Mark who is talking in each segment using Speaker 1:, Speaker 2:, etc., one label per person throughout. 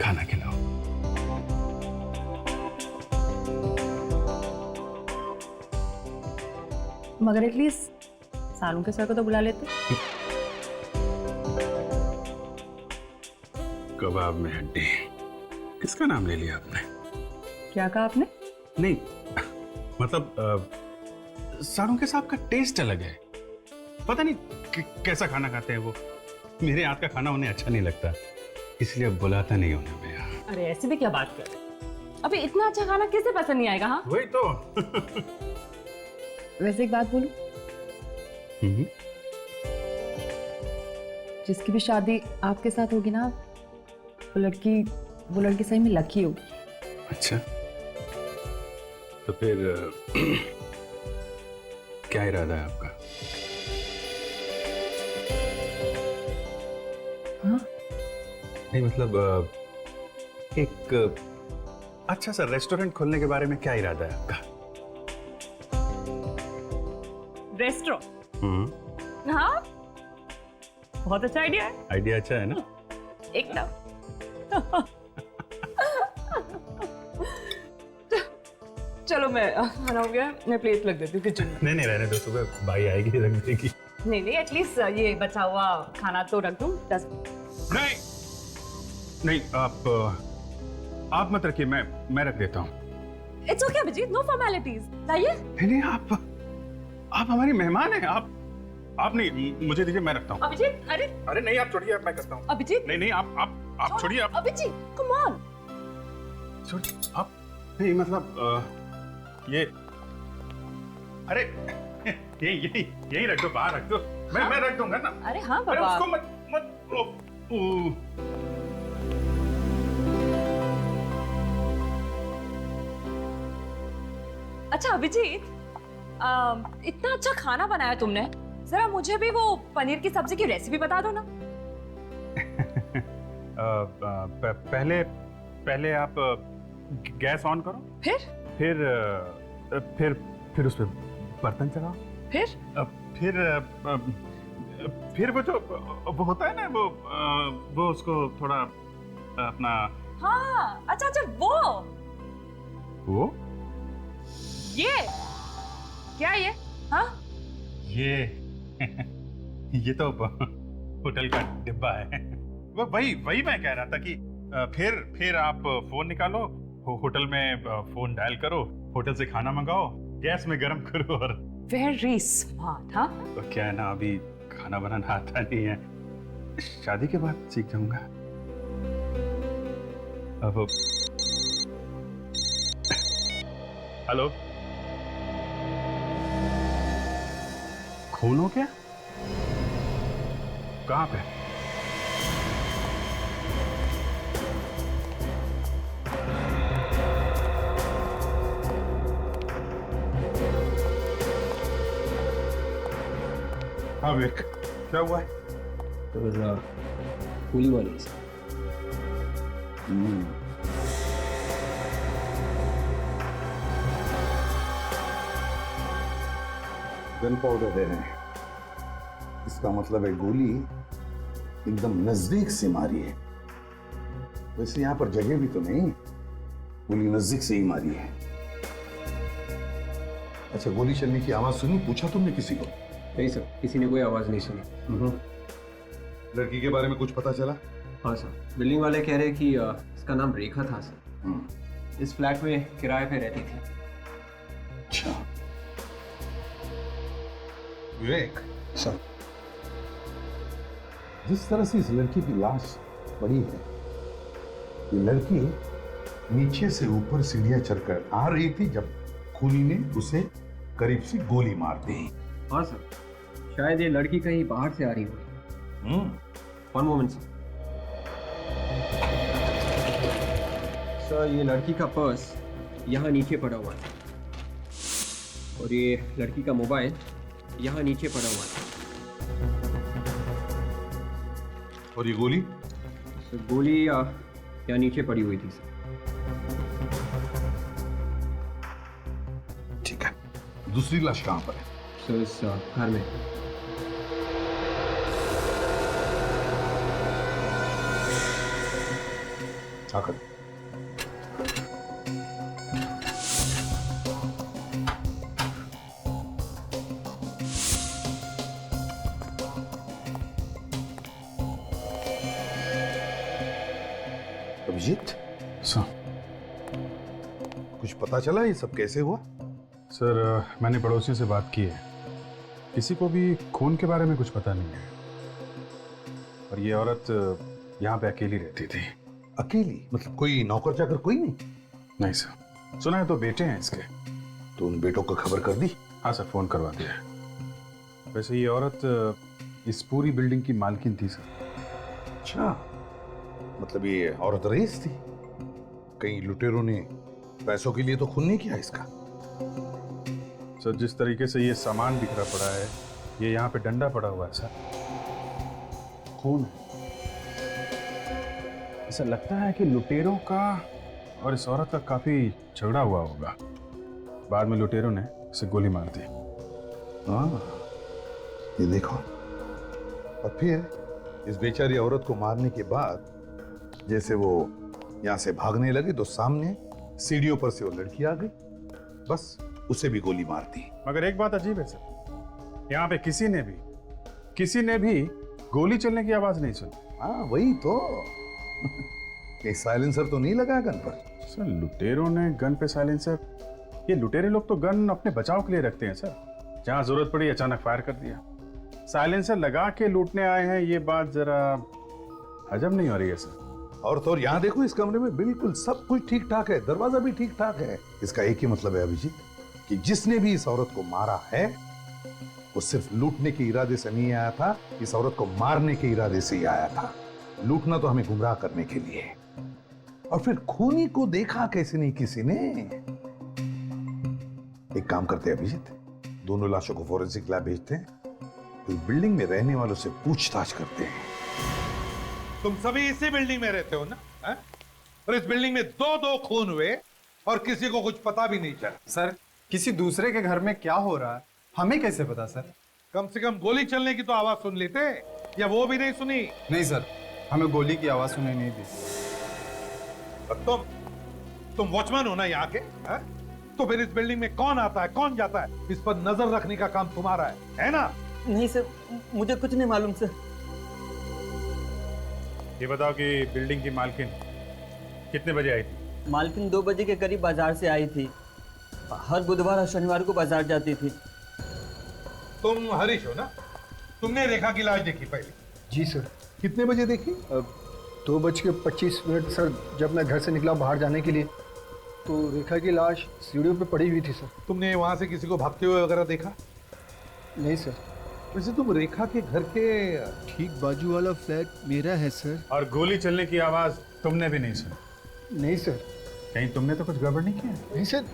Speaker 1: खाना खिलाओ।
Speaker 2: मगर एटलीस्ट सालू के सर को तो बुला लेते।
Speaker 1: कबाब में हड्डी, किसका नाम ले लिया आपने?
Speaker 2: क्या कहा आपने?
Speaker 1: नहीं मतलब सारू के साहब का टेस्ट अलग है। पता नहीं कैसा खाना खाते हैं वो। मेरे हाथ का खाना उन्हें अच्छा नहीं लगता, इसलिए बुलाता नहीं उन्हें मैं यहाँ।
Speaker 2: अरे ऐसे भी क्या बात कर रहे हैं? अभी इतना अच्छा खाना किसे पसंद नहीं आएगा? हाँ
Speaker 1: वही तो।
Speaker 2: वैसे एक बात बोलूं, जिसकी भी शादी आपके साथ होगी ना, वो लड़की सही में लकी होगी।
Speaker 1: अच्छा, तो फिर क्या इरादा है आपका?
Speaker 2: हाँ?
Speaker 1: नहीं मतलब एक अच्छा सा रेस्टोरेंट खोलने के बारे में क्या इरादा है आपका?
Speaker 2: रेस्टोरेंट? हाँ, बहुत अच्छा आइडिया है।
Speaker 1: आइडिया अच्छा है ना?
Speaker 2: एकदम। चलो मैं खाना हो गया, मैं प्लेट रख देती हूँ किचन में।
Speaker 1: नहीं रहने दो, सुबह भाई आएगी रख देगी।
Speaker 2: नहीं एटलीस्ट ये बचा हुआ खाना तो रख दूँ 10।
Speaker 1: नहीं आप मत रखिए, मैं रख देता हूँ।
Speaker 2: It's okay Abhijit, no formalities. लाइए।
Speaker 1: नहीं आप हमारी मेहमान हैं। आप नहीं, मुझे दीजिए, मैं रखता हूँ।
Speaker 2: अभिजीत,
Speaker 1: अरे नहीं, आप छोड़िए, मैं करता हूँ।
Speaker 2: अभिजीत
Speaker 1: नहीं आप छोड़िए। आप
Speaker 2: अभिजीत कम ऑन।
Speaker 1: छोड़िए आप। नहीं मतलब ये, अरे यही रख दो, बाहर रख दो। मैं रख दूंगा ना।
Speaker 2: अरे हाँ
Speaker 1: अरे
Speaker 2: बाबा।
Speaker 1: उसको मत
Speaker 2: अच्छा अभिजीत, इतना अच्छा खाना बनाया तुमने, जरा मुझे भी वो पनीर की सब्जी की रेसिपी बता दो ना।
Speaker 1: पहले आप गैस ऑन करो, फिर उस पे बर्तन चढ़ाओ, फिर वो होता है ना, वो उसको थोड़ा अपना।
Speaker 2: हाँ अच्छा वो ये क्या ये? हाँ
Speaker 1: ये तो होटल का डिब्बा है। वो वही मैं कह रहा था कि फिर आप फोन निकालो, होटल में फोन डायल करो, होटल से खाना मंगाओ, गैस में गरम करो और।
Speaker 2: Very smart. हाँ
Speaker 1: तो क्या है ना, अभी खाना बनाना आता नहीं है, शादी के बाद सीख जाऊंगा। अब हेलो, खून हो क्या? कहाँ पे? हाँ विवेक, क्या हुआ है?
Speaker 3: तो गोली वाली से।
Speaker 4: गन पाउडर दे रहे हैं, इसका मतलब है गोली एकदम नजदीक से मारी है। वैसे यहाँ पर जगह भी तो नहीं, गोली नजदीक से ही मारी है। अच्छा, गोली चलने की आवाज सुनी? पूछा तुमने किसी को?
Speaker 3: नहीं सर, किसी ने कोई आवाज नहीं सुनी।
Speaker 4: लड़की के बारे में कुछ पता चला?
Speaker 3: हाँ सर, बिल्डिंग वाले कह रहे कि इसका नाम रेखा था सर। इस फ्लैट में किराए पे रहती थी।
Speaker 4: अच्छा विवेक
Speaker 3: सर,
Speaker 4: जिस तरह से इस लड़की की लाश पड़ी है, ये लड़की नीचे से ऊपर सीढ़ियां चढ़कर आ रही थी जब खूनी ने उसे करीब से गोली मार दी।
Speaker 3: हाँ सर, शायद ये लड़की कहीं बाहर से आ रही होगी। वन मोमेंट सर, ये लड़की का पर्स यहाँ नीचे पड़ा हुआ था और ये लड़की का मोबाइल यहाँ नीचे पड़ा हुआ था।
Speaker 4: और ये गोली?
Speaker 3: सर गोली यहाँ नीचे पड़ी हुई थी सर।
Speaker 4: ठीक है, दूसरी लाश कहाँ पर है?
Speaker 3: सर इस घर में।
Speaker 4: आकर अभिजीत,
Speaker 1: सर
Speaker 4: कुछ पता चला ये सब कैसे हुआ?
Speaker 1: सर मैंने पड़ोसियों से बात की है, किसी को भी खून के बारे में कुछ पता नहीं है। और ये औरत यहाँ पे अकेली रहती थी।
Speaker 4: अकेली? मतलब कोई नौकर चाकर कोई नहीं?
Speaker 1: नहीं सर, सुना है तो बेटे हैं इसके।
Speaker 4: तो उन बेटों को खबर कर दी?
Speaker 1: हाँ सर, फोन करवा दिया है। वैसे ये औरत इस पूरी बिल्डिंग की मालकिन थी सर।
Speaker 4: अच्छा, मतलब ये औरत रईस थी? कहीं लुटेरों ने पैसों के लिए तो खून नहीं किया इसका?
Speaker 1: सर जिस तरीके से ये सामान बिखरा पड़ा है, ये यहाँ पे डंडा पड़ा हुआ है सर, खून है। ऐसा लगता है कि लुटेरों का और इस औरत का काफी झगड़ा हुआ होगा। बाद में लुटेरों ने इसे गोली मार दी।
Speaker 4: हाँ, ये देखो। और फिर इस बेचारी औरत को मारने के बाद जैसे वो यहाँ से भागने लगे तो सामने सीढ़ियों पर से वो लड़की आ गई, बस उसे भी गोली मार दी।
Speaker 1: मगर एक बात अजीब है सर, यहाँ पे किसी ने भी गोली चलने की आवाज नहीं सुनी।
Speaker 4: हाँ वही तो। ये साइलेंसर तो नहीं लगा गन पर?
Speaker 1: सर लुटेरों ने गन पे साइलेंसर? ये लुटेरे लोग तो गन अपने बचाव के लिए रखते हैं सर, जहां जरूरत पड़ी अचानक फायर कर दिया। साइलेंसर लगा के लूटने आए हैं, ये बात जरा अजब नहीं हो रही है सर?
Speaker 4: और तो और यहाँ देखो, इस कमरे में बिल्कुल सब कुछ ठीक ठाक है, दरवाजा भी ठीक ठाक है। इसका एक ही मतलब है अभिजीत कि जिसने भी इस औरत को मारा है वो सिर्फ लूटने के इरादे से नहीं आया था, इस औरत को मारने के इरादे से ही आया था। लूटना तो हमें गुमराह करने के लिए। और फिर खूनी को देखा कैसे नहीं किसी ने? एक काम करते हैं अभिजीत, दोनों लाशों को फोरेंसिक लैब भेजते हैं, इस बिल्डिंग में रहने वालों से पूछताछ करते हैं।
Speaker 5: तुम सभी इसी बिल्डिंग में रहते हो ना? है? और इस बिल्डिंग में दो खून हुए और किसी को कुछ पता भी नहीं चला।
Speaker 6: सर किसी दूसरे के घर में क्या हो रहा है हमें कैसे पता सर?
Speaker 5: कम से कम गोली चलने की तो आवाज सुन लेते, या वो भी नहीं सुनी?
Speaker 6: नहीं सर, हमें गोली की आवाज सुनाई नहीं दी।
Speaker 5: और तुम वॉचमैन हो ना यहाँ के? है? तो फिर इस बिल्डिंग में कौन आता है कौन जाता है, इस पर नजर रखने का काम तुम्हारा है ना?
Speaker 7: नहीं सर, मुझे कुछ नहीं मालूम सर।
Speaker 1: ये बताओ कि बिल्डिंग की मालकिन कितने बजे आई थी?
Speaker 7: मालकिन 2 बजे के करीब बाजार से आई थी। हर बुधवार और शनिवार को बाजार जाती थी।
Speaker 5: तुम हरीश हो ना? तुमने रेखा की लाश देखी पहले?
Speaker 8: जी सर।
Speaker 5: कितने बजे देखी?
Speaker 8: 2:25 सर, जब मैं घर से निकला बाहर जाने के लिए तो रेखा की लाश सीढ़ियों पे पड़ी हुई थी सर।
Speaker 5: तुमने वहां से किसी को भागते हुए वगैरह देखा?
Speaker 8: नहीं सर।
Speaker 5: वैसे तुम रेखा के घर के
Speaker 8: ठीक बाजू वाला फ्लैट मेरा है सर।
Speaker 1: और गोली चलने की आवाज तुमने भी नहीं सुनी?
Speaker 8: नहीं सर।
Speaker 1: कहीं तुमने तो कुछ गड़बड़ नहीं किया?
Speaker 8: नहीं सर,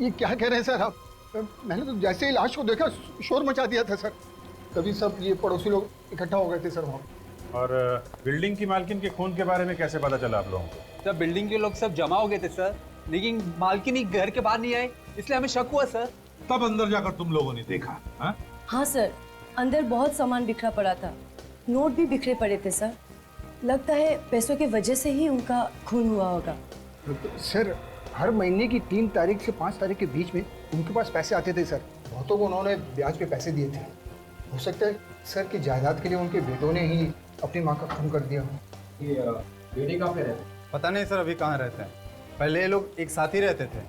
Speaker 8: ये क्या कह रहे हैं सर आप? मैंने तो जैसे ही लाश को देखा शोर मचा दिया था सर। तभी सब ये पड़ोसी लोग इकट्ठा हो गए थे सर वहाँ।
Speaker 1: और बिल्डिंग की मालकिन के खून के बारे में कैसे पता चला आप लोगों को?
Speaker 9: सर बिल्डिंग के लोग सब जमा हो गए थे सर, लेकिन मालकिन ही घर के बाहर नहीं आए, इसलिए हमें शक हुआ सर।
Speaker 5: तब अंदर जाकर तुम लोगों ने देखा? हा?
Speaker 10: हाँ सर, अंदर बहुत सामान बिखरा पड़ा था, नोट भी बिखरे पड़े थे सर। लगता है पैसों की वजह से ही उनका खून हुआ होगा।
Speaker 8: सर हर महीने की 3 तारीख से 5 तारीख के बीच में उनके पास पैसे आते थे सर। बहुतों को उन्होंने ब्याज पे पैसे दिए थे। हो सकता है सर कि जायदाद के लिए उनके बेटों ने ही अपनी माँ का खून कर दिया।
Speaker 3: ये बेटे कहाँ पे रहते?
Speaker 6: पता नहीं सर अभी कहाँ रहते हैं। पहले ये लोग एक साथ ही रहते थे,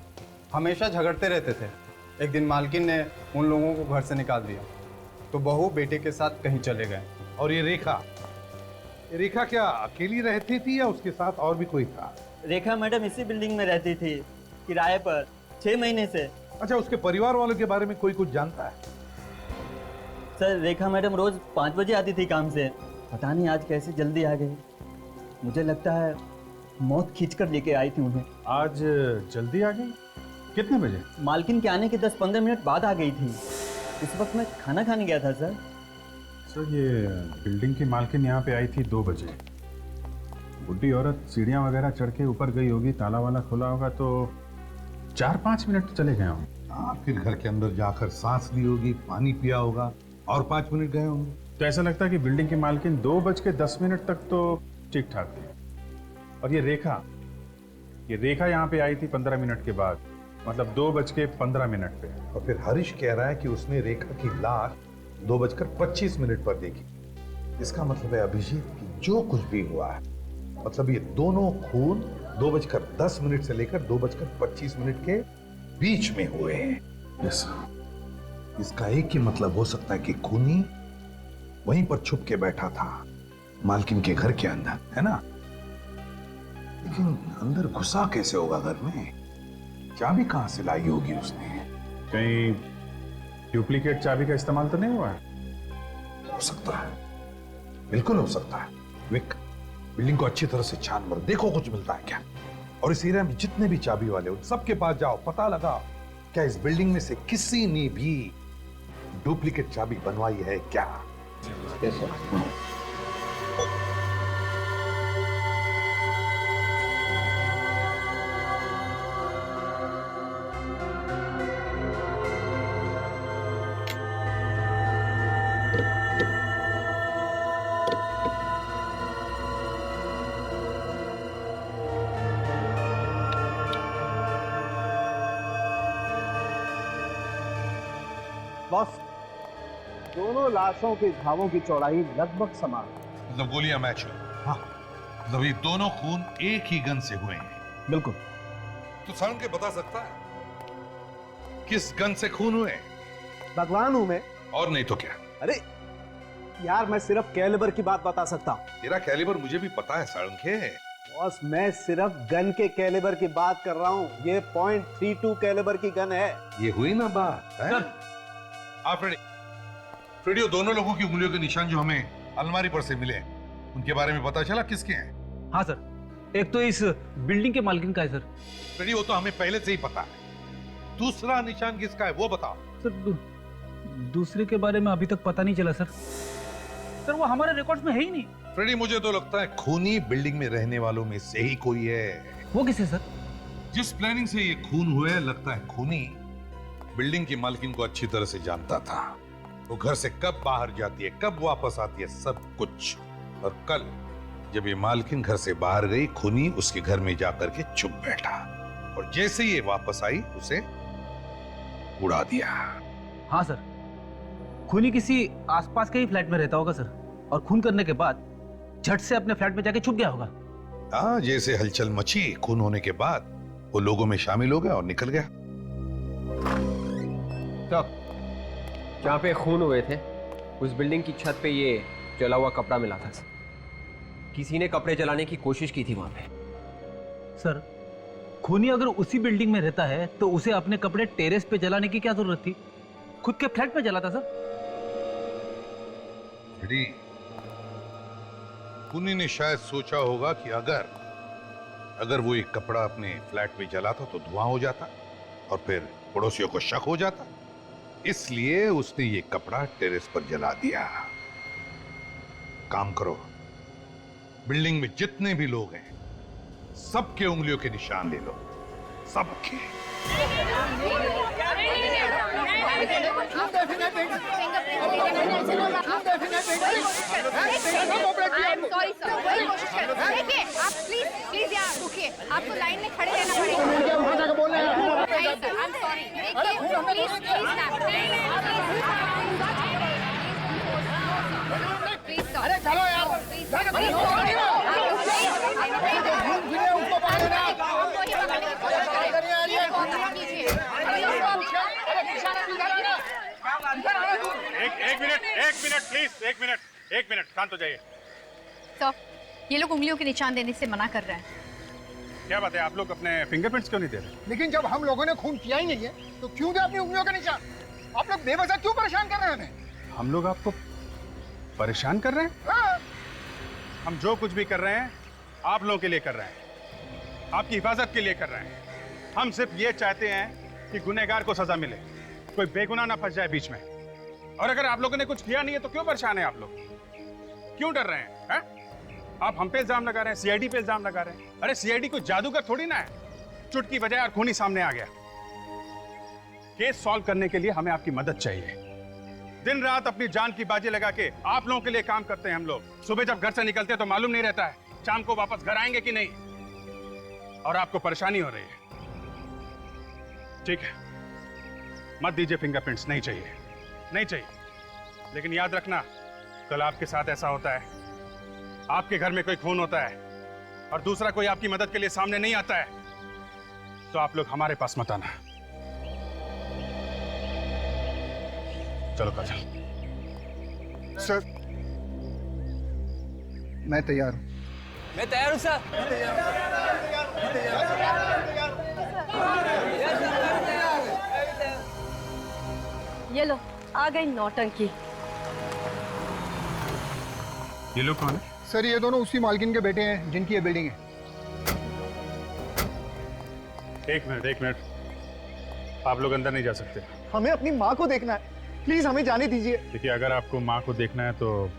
Speaker 6: हमेशा झगड़ते रहते थे। एक दिन मालकिन ने उन लोगों को घर से निकाल दिया तो बहू बेटे के साथ कहीं चले गए।
Speaker 5: और ये रेखा क्या अकेली रहती थी या उसके साथ और भी कोई था?
Speaker 7: रेखा मैडम इसी बिल्डिंग में रहती थी, किराए पर 6 महीने से।
Speaker 5: अच्छा, उसके परिवार वालों के बारे में कोई कुछ जानता है?
Speaker 7: सर रेखा मैडम रोज 5 बजे आती थी काम से, पता नहीं आज कैसे जल्दी आ गई। मुझे लगता है मौत खींच कर लेके आई थी उन्हें।
Speaker 1: आज जल्दी आ गई? कितने बजे?
Speaker 7: मालकिन के आने के 10-15 मिनट बाद आ गई थी। इस वक्त मैं खाना खाने गया था सर।
Speaker 1: सर ये बिल्डिंग की मालकिन यहाँ पे आई थी 2 बजे। बुढ़ी औरत सीढ़ियाँ वगैरह चढ़ के ऊपर गई होगी, ताला वाला खुला होगा, तो 4-5 मिनट तो चले गए होंगे।
Speaker 4: हाँ, फिर घर के अंदर जाकर सांस ली होगी, पानी पिया होगा और 5 मिनट गए होंगे।
Speaker 1: तो ऐसा लगता है कि बिल्डिंग की मालकिन 2:10 तक तो ठीक ठाक थी। और ये रेखा कि रेखा यहाँ पे आई थी 15 मिनट के बाद, मतलब 2:15 पे।
Speaker 5: और फिर हरीश कह रहा है कि उसने रेखा की लाश 2:25 पर देखी। इसका मतलब है अभिजीत की जो कुछ भी हुआ है, मतलब ये दोनों खून 2:10 से लेकर 2:25 के बीच में हुए हैं। इसका एक ही मतलब हो सकता है कि खूनी वहीं पर छुप के बैठा था, मालकिन के घर के अंदर, है ना? लेकिन अंदर घुसा कैसे होगा घर में? चाबी कहां से लाई होगी उसने?
Speaker 1: कहीं डुप्लीकेट चाबी का इस्तेमाल तो नहीं हुआ है?
Speaker 5: हो सकता है, बिल्कुल हो सकता है। विक, बिल्डिंग को अच्छी तरह से छान मारो, देखो कुछ मिलता है क्या। और इस एरिया में जितने भी चाबी वाले उन सबके पास जाओ, पता लगाओ क्या इस बिल्डिंग में से किसी ने भी डुप्लीकेट चाबी बनवाई है क्या।
Speaker 3: Yes sir.
Speaker 9: बॉस, दोनों लाशों के घावों की चौड़ाई लगभग समान है।
Speaker 5: मतलब गोलियां मैच हुई। हाँ, मतलब ये दोनों खून एक ही गन से हुए हैं।
Speaker 9: बिल्कुल।
Speaker 5: तो साउंड के बता सकता है किस गन से खून हुए?
Speaker 9: भगवान हूं मैं।
Speaker 5: और नहीं तो क्या?
Speaker 9: अरे यार, मैं सिर्फ कैलिबर की बात बता सकता हूं।
Speaker 5: तेरा कैलिबर मुझे भी पता है साउंड के।
Speaker 9: बॉस, मैं सिर्फ गन के कैलिबर की बात कर रहा हूं। ये .32 कैलिबर की गन है।
Speaker 5: ये हुई ना बात है? हाँ फ्रेडी, फ्रेडी, दोनों लोगों की उंगलियों के निशान जो हमें अलमारी पर से मिले, उनके बारे में पता चला किसके हैं?
Speaker 11: हाँ सर, एक तो इस बिल्डिंग के मालकिन का है सर।
Speaker 5: फ्रेडी, वो तो हमें पहले से ही पता है। दूसरा निशान किसका है वो बताओ।
Speaker 11: सर, दूसरे के बारे में अभी तक पता नहीं चला सर। सर, वो हमारे रिकॉर्ड्स में है ही नहीं।
Speaker 5: फ्रेडी, मुझे तो लगता है खूनी बिल्डिंग में रहने वालों में से ही कोई है।
Speaker 11: वो किसे सर?
Speaker 5: जिस प्लानिंग से ये खून हुए, लगता है खूनी बिल्डिंग की मालकिन को अच्छी तरह से जानता था। वो घर से कब बाहर जाती है, कब वापस आती है, सब कुछ। और कल जब ये मालकिन घर से बाहर गई, खूनी उसके घर में जाकर के चुप बैठा और जैसे ये वापस आई उसे उड़ा दिया।
Speaker 11: हाँ सर, खूनी किसी आसपास के ही फ्लैट में रहता होगा सर, और खून करने के बाद झट से अपने फ्लैट में जाके छुप गया होगा।
Speaker 5: हाँ, जैसे हलचल मची खून होने के बाद, वो लोगों में शामिल हो गया और निकल गया।
Speaker 3: तो जहाँ पे खून हुए थे उस बिल्डिंग की छत पे ये जला हुआ कपड़ा मिला था सर। किसी ने कपड़े जलाने की कोशिश की थी वहां पे।
Speaker 11: सर, खूनी अगर उसी बिल्डिंग में रहता है तो उसे अपने कपड़े टेरेस पे जलाने की क्या जरूरत थी? खुद के फ्लैट पे जलाता सर।
Speaker 5: खूनी ने शायद सोचा होगा कि अगर वो एक कपड़ा अपने फ्लैट में जलाता तो धुआं हो जाता और फिर पड़ोसियों को शक हो जाता, इसलिए उसने ये कपड़ा टेरेस पर जला दिया। काम करो, बिल्डिंग में जितने भी लोग हैं सबके उंगलियों के निशान ले लो, सबके।
Speaker 12: देखिए, आप प्लीज यार रुकिए, आपको लाइन में खड़े रहना पड़ेगा। नहीं सर, आई एम सॉरी। देखिए, प्लीज अरे चलो यार,
Speaker 1: एक मिनट शांत हो जाइए।
Speaker 12: तो ये लोग उंगलियों के निशान देने से मना कर रहे हैं।
Speaker 1: क्या बात है, आप लोग अपने फिंगरप्रिंट्स क्यों नहीं दे रहे?
Speaker 8: लेकिन जब हम लोगों ने खून किया ही नहीं है तो क्यों दे अपनी उंगलियों का निशान? आप लोग बेवजह क्यों परेशान कर रहे हैं हमें?
Speaker 1: हम लोग आपको परेशान कर रहे हैं?
Speaker 8: हाँ।
Speaker 1: हम जो कुछ भी कर रहे हैं आप लोगों के लिए कर रहे हैं, आपकी हिफाजत के लिए कर रहे हैं। हम सिर्फ ये चाहते हैं कि गुनहगार को सजा मिले, कोई बेगुनाह ना फंस जाए बीच में। और अगर आप लोगों ने कुछ किया नहीं है तो क्यों परेशान है आप लोग? क्यों डर रहे हैं? आप हम पे इल्जाम लगा रहे हैं, सीआईडी पे इल्जाम लगा रहे हैं। अरे सीआईडी कोई जादूगर थोड़ी ना है, चुटकी बजाय और खूनी सामने आ गया। केस सॉल्व करने के लिए हमें आपकी मदद चाहिए। दिन रात अपनी जान की बाजी लगा के आप लोगों के लिए काम करते हैं हम लोग। सुबह जब घर से निकलते हैं तो मालूम नहीं रहता है शाम को वापस घर आएंगे कि नहीं। और आपको परेशानी हो रही है। ठीक है, मत दीजिए फिंगरप्रिंट्स, नहीं चाहिए, नहीं चाहिए। लेकिन याद रखना, कल आपके साथ ऐसा होता है, आपके घर में कोई खून होता है और दूसरा कोई आपकी मदद के लिए सामने नहीं आता है, तो आप लोग हमारे पास मत आना। चलो काजल।
Speaker 8: सर, मैं तैयार हूँ।
Speaker 9: मैं तैयार हूँ सर।
Speaker 10: ये लो, आ गई नौटंकी।
Speaker 1: ये लोग कौन है?
Speaker 8: सर, ये दोनों उसी मालकिन के बेटे हैं जिनकी ये बिल्डिंग है।
Speaker 1: एक मिनट, आप लोग अंदर नहीं जा सकते।
Speaker 8: हमें अपनी माँ को देखना है, प्लीज हमें जाने दीजिए।
Speaker 1: देखिए, अगर आपको माँ को देखना है तो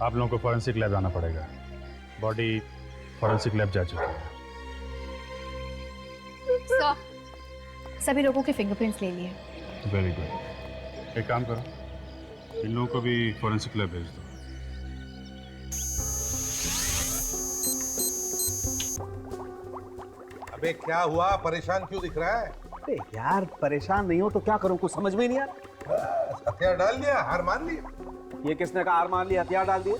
Speaker 1: आप लोगों को फॉरेंसिक लैब जाना पड़ेगा। बॉडी फॉरेंसिक लैब जा चुकी है।
Speaker 12: सर, सभी लोगों के फिंगरप्रिंट्स ले लिए।
Speaker 1: Very good. एक काम करो, इन लोगों को भी फॉरेंसिक लैब भेज दो।
Speaker 5: अबे क्या हुआ, परेशान क्यों दिख रहा है?
Speaker 9: अरे यार, परेशान नहीं हो तो क्या करूं, कुछ समझ में ही नहीं आ रहा।
Speaker 5: हथियार डाल लिया, हार मान ली।
Speaker 9: ये किसने कहा हार मान लिया, हथियार डाल दिए?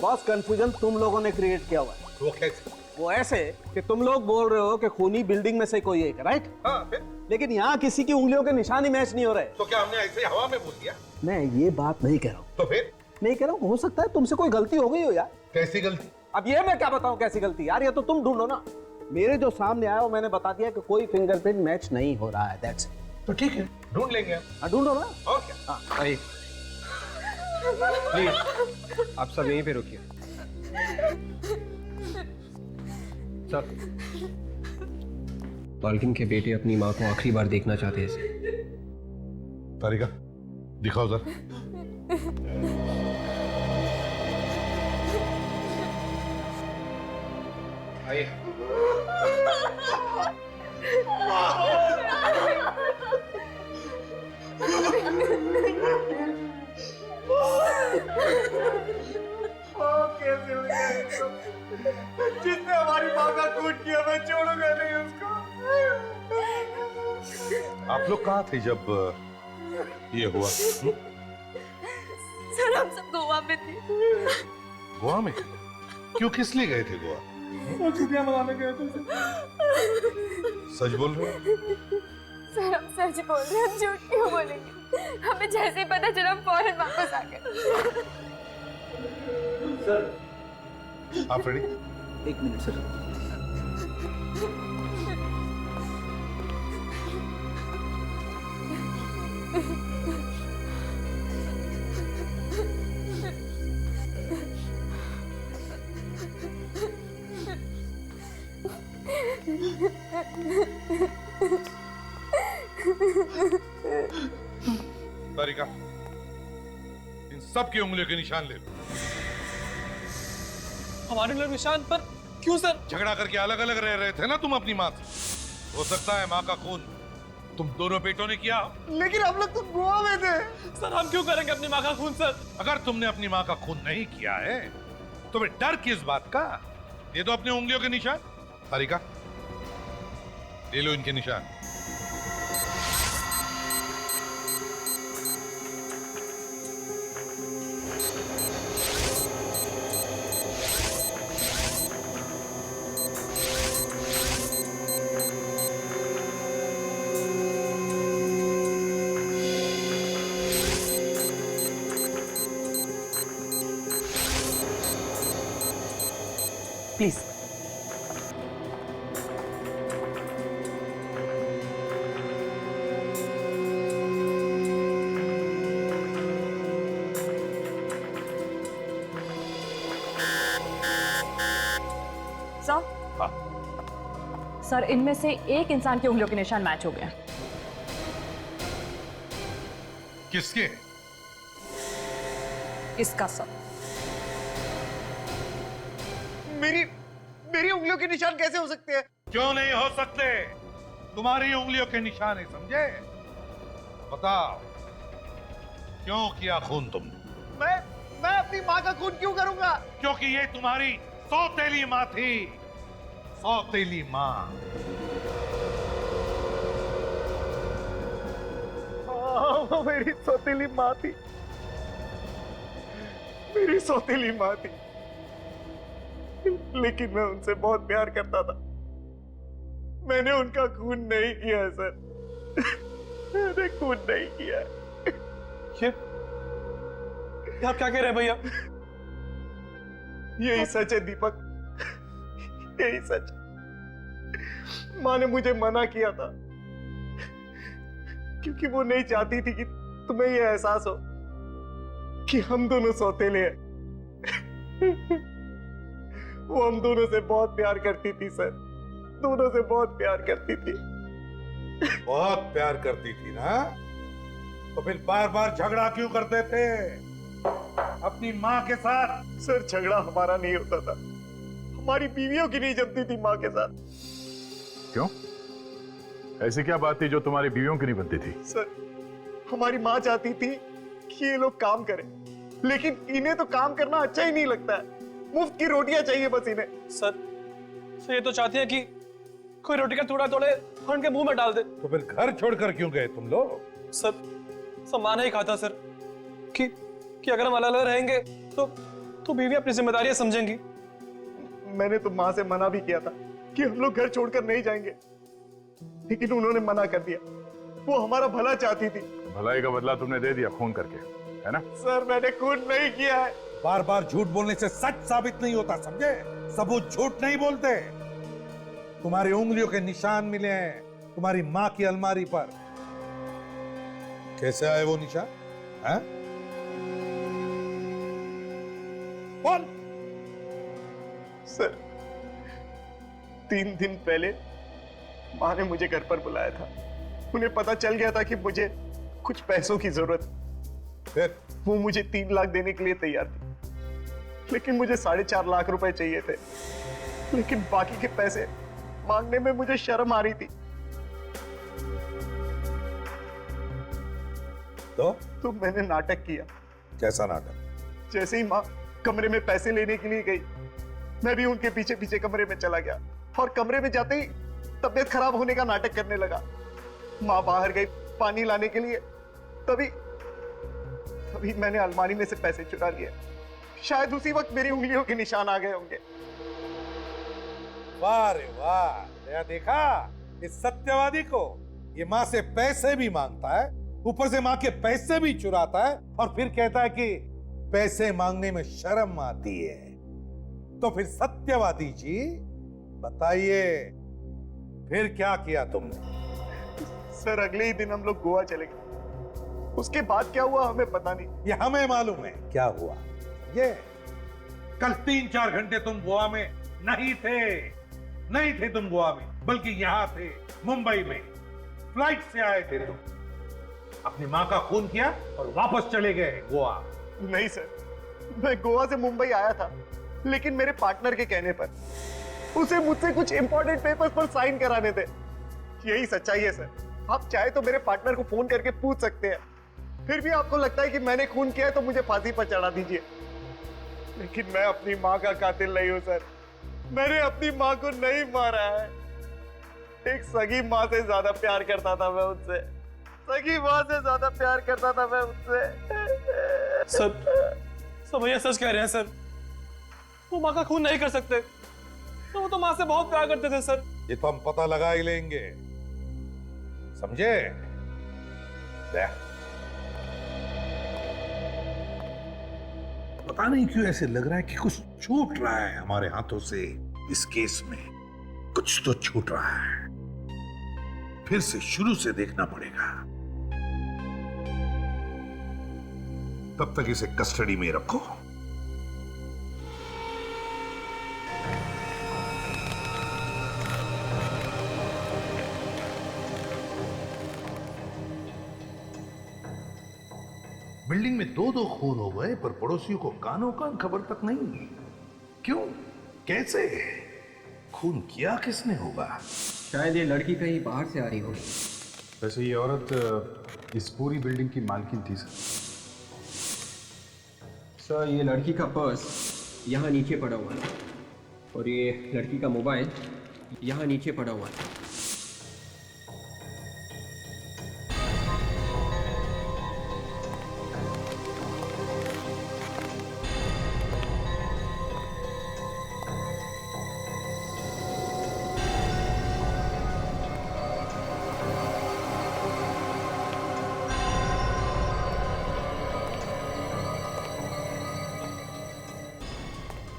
Speaker 9: बॉस, कंफ्यूजन तुम लोगों ने क्रिएट किया हुआ है।
Speaker 5: वो कैसे?
Speaker 9: वो ऐसे कि तुम लोग बोल रहे हो कि खूनी बिल्डिंग में से कोई एक, राइट?
Speaker 5: हाँ, फिर?
Speaker 9: लेकिन यहाँ किसी की उंगलियों के निशान ही मैच नहीं हो रहे।
Speaker 5: तो क्या हमने ऐसे हवा में बोल दिया?
Speaker 9: मैं ये बात नहीं कह रहा हूँ।
Speaker 5: तो फिर?
Speaker 9: नहीं कह रहा हूँ, हो सकता है तुमसे कोई गलती हो गई हो यार।
Speaker 5: कैसी गलती?
Speaker 9: अब ये मैं क्या बताऊँ कैसी गलती यार, ये तो तुम ढूंढो ना। मेरे जो सामने आया वो मैंने बता दिया कि कोई फिंगरप्रिंट मैच नहीं हो रहा है, दैट्स इट।
Speaker 5: तो ठीक है, ढूंढ लेंगे हम।
Speaker 9: हाँ, ढूंढो ना।
Speaker 5: और क्या?
Speaker 9: हाँ।
Speaker 3: आइए, प्लीज आप सब यहीं पे रुकिए। सर, मालकिन के बेटे अपनी माँ को आखिरी बार देखना चाहते हैं।
Speaker 5: तारिका, दिखाओ जरा।
Speaker 3: आइए।
Speaker 9: जिसने हमारी माँ का खून किया, मैं छोड़ूंगा नहीं उसको।
Speaker 5: आप लोग कहाँ थे जब ये हुआ?
Speaker 10: सर, हम सब गोवा में थे।
Speaker 5: गोवा में? क्यों, किस लिए गए थे गोवा?
Speaker 9: छुट्टियां मनाने गए थे।
Speaker 5: सच बोल रहे हो?
Speaker 12: सर, हम सच बोल रहे हैं, हम झूठ क्यों बोलेंगे? हमें जैसे ही पता चला हम फौरन वापस आ गए।
Speaker 9: सर,
Speaker 5: आप रेडी?
Speaker 9: एक मिनट सर।
Speaker 5: तारिका, इन सब की उंगलियों के निशान ले लो।
Speaker 9: हमारे लोग निशान पर क्यों सर?
Speaker 5: झगड़ा करके अलग अलग रह रहे थे ना तुम अपनी माँ से। हो सकता है माँ का खून तुम दोनों बेटों ने किया।
Speaker 9: लेकिन हम लोग तो गोवा में थे। सर, हम क्यों करेंगे अपनी माँ का खून सर?
Speaker 5: अगर तुमने अपनी माँ का खून नहीं किया है तो फिर डर किस बात का? ये तो अपनी उंगलियों के निशान। तारिका, ले लो इनके निशान।
Speaker 9: प्लीज।
Speaker 2: सर, सर, इनमें से एक इंसान की उंगलियों के निशान मैच हो गया।
Speaker 5: किसके?
Speaker 2: इसका सर।
Speaker 9: मेरी उंगलियों के निशान कैसे हो सकते हैं?
Speaker 5: क्यों नहीं हो सकते? तुम्हारी उंगलियों के निशान है, समझे? बताओ, क्यों किया खून तुमने?
Speaker 9: मैं अपनी माँ का खून क्यों करूंगा?
Speaker 5: क्योंकि ये तुम्हारी सौतेली माँ थी। सौतेली माँ।
Speaker 13: वो मेरी सौतेली माँ थी, मेरी सौतेली माँ थी, लेकिन मैं उनसे बहुत प्यार करता था। मैंने उनका खून नहीं किया है सर, मैंने खून नहीं किया है।
Speaker 6: ये आप क्या कह रहे हैं भैया?
Speaker 13: यही सच है दीपक, यही सच। माँ ने मुझे मना किया था क्योंकि वो नहीं चाहती थी कि तुम्हें ये एहसास हो कि हम दोनों सौतेले हैं। वो हम दोनों से बहुत प्यार करती थी सर, दोनों से बहुत प्यार करती थी।
Speaker 5: बहुत प्यार करती थी ना, तो फिर बार बार झगड़ा क्यों करते थे अपनी माँ के साथ?
Speaker 13: सर झगड़ा हमारा नहीं होता था, हमारी बीवियों की नहीं जमती थी माँ के साथ।
Speaker 1: क्यों? ऐसी क्या बात थी जो तुम्हारी बीवियों की नहीं बनती थी?
Speaker 13: सर हमारी माँ चाहती थी कि ये लोग काम करें, लेकिन इन्हें तो काम करना अच्छा ही नहीं लगता है, मुफ्त की रोटियां चाहिए बस इन्हें।
Speaker 6: सर ये तो चाहती है कि कोई रोटी का टुकड़ा तोड़े और उनके मुंह में डाल दे।
Speaker 5: तो फिर घर छोड़कर क्यों गए तुम लोग?
Speaker 6: सर माँ ने ही कहा था सर कि अगर हम अलग अलग रहेंगे तो बीवी अपनी जिम्मेदारियां समझेंगी।
Speaker 13: मैंने तो माँ से मना भी किया था कि हम लोग घर छोड़कर नहीं जाएंगे, लेकिन उन्होंने मना कर दिया। वो हमारा भला चाहती थी।
Speaker 1: भलाई का बदला तुमने दे दिया खून करके, है ना?
Speaker 13: सर मैंने खून नहीं किया है।
Speaker 5: बार बार झूठ बोलने से सच साबित नहीं होता, समझे? सबूत झूठ नहीं बोलते। तुम्हारी उंगलियों के निशान मिले हैं तुम्हारी माँ की अलमारी पर। कैसे आए वो निशान? हैं? बोल।
Speaker 13: सर 3 दिन पहले माँ ने मुझे घर पर बुलाया था। उन्हें पता चल गया था कि मुझे कुछ पैसों की जरूरत है।
Speaker 5: फिर
Speaker 13: वो मुझे 3 लाख देने के लिए तैयार थी, लेकिन मुझे 4.5 लाख रुपए चाहिए थे। लेकिन बाकी के पैसे मांगने में मुझे शर्म आ रही थी। तो मैंने नाटक किया।
Speaker 5: कैसा नाटक?
Speaker 13: जैसे ही माँ कमरे में पैसे लेने के लिए गई, मैं भी उनके पीछे पीछे कमरे में चला गया और कमरे में जाते ही तबीयत खराब होने का नाटक करने लगा। माँ बाहर गई पानी लाने के लिए, तभी मैंने अलमारी में से पैसे चुरा लिए। शायद उसी वक्त मेरी उंगलियों के निशान आ गए होंगे।
Speaker 5: वाह रे वाह, नया देखा इस सत्यवादी को। ये माँ से पैसे भी मांगता है, ऊपर से माँ के पैसे भी चुराता है, और फिर कहता है कि पैसे मांगने में शर्म आती है। तो फिर सत्यवादी जी बताइए, फिर क्या किया तुमने?
Speaker 13: सर अगले ही दिन हम लोग गोवा चले गए। उसके बाद क्या हुआ हमें पता नहीं।
Speaker 5: ये हमें मालूम है क्या हुआ। ये कल 3-4 घंटे तुम गोवा में नहीं थे तुम गोवा में, बल्कि यहां थे मुंबई में। फ्लाइट से आए थे तुम, अपनी माँ का खून किया और वापस चले गए गोवा।
Speaker 13: नहीं सर, मैं गोवा से मुंबई आया था, लेकिन मेरे पार्टनर के कहने पर उसे मुझसे कुछ इंपॉर्टेंट पेपर्स पर साइन कराने थे। यही सच्चाई है सर। आप चाहे तो मेरे पार्टनर को फोन करके पूछ सकते हैं। फिर भी आपको लगता है कि मैंने खून किया है तो मुझे फांसी पर चढ़ा दीजिए, लेकिन मैं अपनी माँ का कातिल नहीं हूं सर। मैंने अपनी माँ को नहीं मारा है। एक सगी माँ से ज्यादा प्यार करता था मैं उनसे, सगी माँ से ज्यादा प्यार करता था मैं उनसे।
Speaker 6: सर भैया सच कह रहे हैं सर, वो माँ का खून नहीं कर सकते। तो वो तो माँ से बहुत प्यार करते थे सर।
Speaker 5: ये तो हम पता लगा ही लेंगे, समझे? पता नहीं क्यों ऐसे लग रहा है कि कुछ छूट रहा है हमारे हाथों से। इस केस में कुछ तो छूट रहा है। फिर से शुरू से देखना पड़ेगा। तब तक इसे कस्टडी में रखो। बिल्डिंग में 2-2 खून हो गए, पर पड़ोसियों को कानों कान खबर तक नहीं। क्यों? कैसे? खून किया किसने होगा?
Speaker 3: शायद ये लड़की कहीं बाहर से आ रही होगी।
Speaker 1: वैसे ये औरत इस पूरी बिल्डिंग की मालकिन थी सर।
Speaker 3: सर ये लड़की का पर्स यहाँ नीचे पड़ा हुआ है, और ये लड़की का मोबाइल यहाँ नीचे पड़ा हुआ था।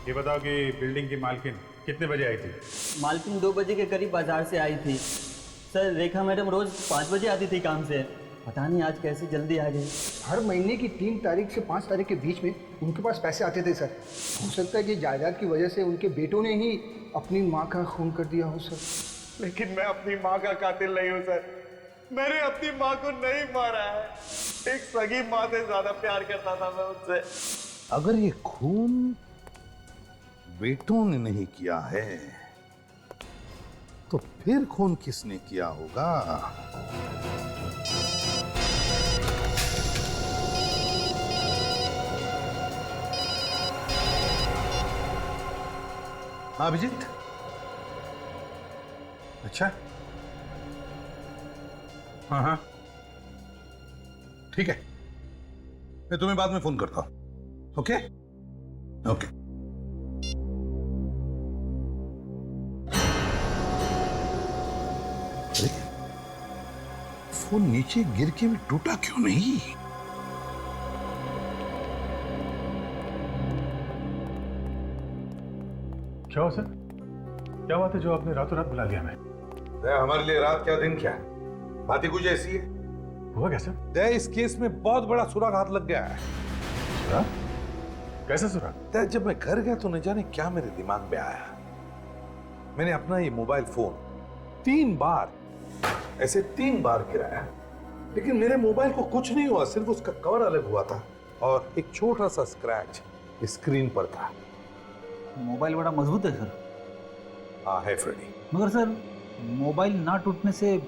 Speaker 1: ये बताओ कि बिल्डिंग की मालकिन कितने बजे आई थी?
Speaker 7: मालकिन 2 बजे के करीब बाजार से आई थी। सर रेखा मैडम रोज 5 बजे आती थी काम से, पता नहीं आज कैसे जल्दी आ गई।
Speaker 8: हर महीने की 3 तारीख से 5 तारीख के बीच में उनके पास पैसे आते थे सर। हो सकता है कि जायदाद की वजह से उनके बेटों ने ही अपनी माँ का खून कर दिया हो सर।
Speaker 13: लेकिन मैं अपनी माँ का कातिल नहीं हूँ सर। मैंने अपनी माँ को नहीं मारा है। एक सगी माँ से ज्यादा प्यार करता था मैं उससे।
Speaker 5: अगर ये खून बेटों ने नहीं किया है तो फिर खून किसने किया होगा? हाँ अभिजीत, अच्छा हाँ हाँ ठीक है, मैं तुम्हें बाद में फोन करता हूं। Okay okay. फोन नीचे गिर के भी टूटा क्यों नहीं?
Speaker 1: क्या हो सर? क्या बात है जो आपने रातों रात बुला लिया हमें?
Speaker 5: हमारे लिए रात क्या दिन क्या, बात ही कुछ ऐसी है।
Speaker 1: हुआ क्या सर?
Speaker 5: इस केस में बहुत बड़ा सुराग हाथ लग गया है।
Speaker 1: सुराग? कैसा सुराग?
Speaker 5: जब मैं घर गया तो न जाने क्या मेरे दिमाग में आया। मैंने अपना ये मोबाइल फोन 3 बार ऐसे 3 बार गिराया, लेकिन मेरे मोबाइल को कुछ नहीं हुआ, सिर्फ उसका कवर अलग हुआ था और एक छोटा सा स्क्रैच स्क्रीन पर था।
Speaker 11: मोबाइल बड़ा मजबूत है सर।
Speaker 5: हाँ है फ्रेडी।
Speaker 11: मगर सर मोबाइल ना टूटने से